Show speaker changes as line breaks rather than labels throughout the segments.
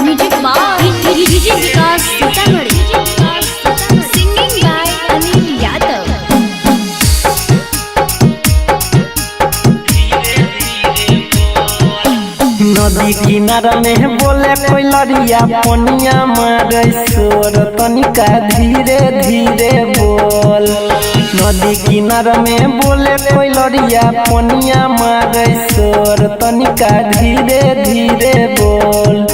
Music by DJ Vikas Sitamarhi. Singing by Anil Yadav.
नदी किनारा में बोले कोई लड़िया पनिया मारे शोर तनिका धीरे धीरे बोल। नदी किनारा में बोले कोई लड़िया पनिया मारे शोर तनिका धीरे धीरे बोल।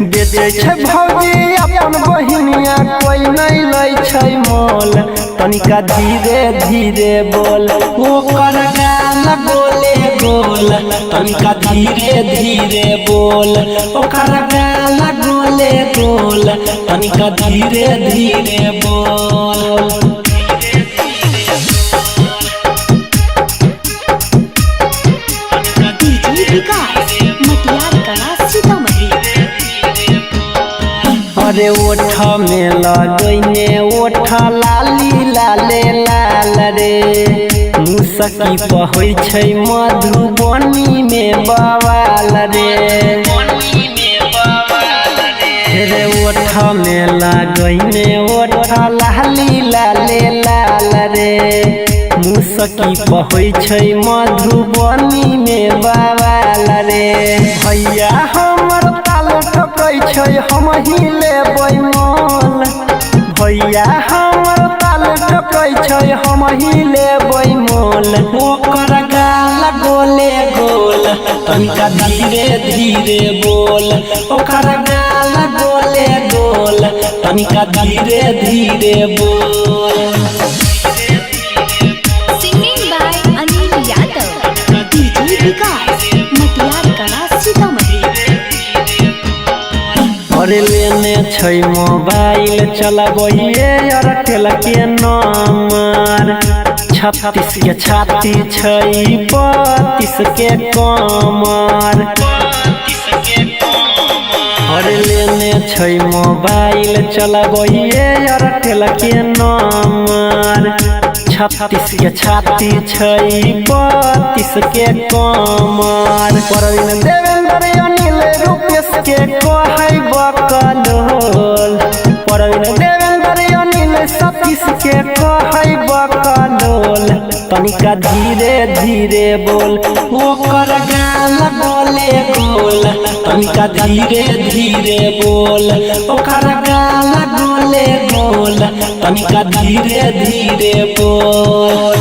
बेचे छे भौजी अपन बहिनिया कोई नहीं लै छै मोल तनिका धीरे धीरे बोल। ओकर गाल बोले बोल तनिका धीरे धीरे बोल। ओकर गाल बोले बोल तनिका धीरे धीरे बोल।
डीजे विकास मटियार कला सीतामढ़ी।
अरे ओठ में लगैने ओठ लाली लाले लाल रे। मुसकी पहुई छै मधुबनी में बवाल रे। रे ओठ में लगैने ओठ लाली लाले लाल रे। मुसकी पहुई छै मधुबनी में बवाल रे। भैया हमर ताल ठोकै छै हम ही लेबै मोल। भैया हमर ताल ठोकै छै हम ही लेबै मोल। ओकर गाल गोले गोल तनिका धीरे धीरे बोल। ओकर गाल गोले गोल तनिका धीरे धीरे बोल।
Singing by Anil Yadav. DJ Vikas Matiyar Kala Sitamarhi.
अरे लेने छै मोबाइल चलबैये एयरटेल के नंबर। 36 के छाती छै 32 के कमर। अरे लेने छै मोबाइल चलबैये एयरटेल के नंबर। 36 के छाती छै 32 के कमर। परवीन देवेंद्र अनिल रूपेश के कहै बकलोल। परवीन देवेंद्र अनिल सतीश के कहै बकलोल तनिका धीरे धीरे बोल। ओकर गाल बोले गोल तनिका धीरे धीरे बोल। ओकर गाल बोले गोल तनिका धीरे धीरे बोल।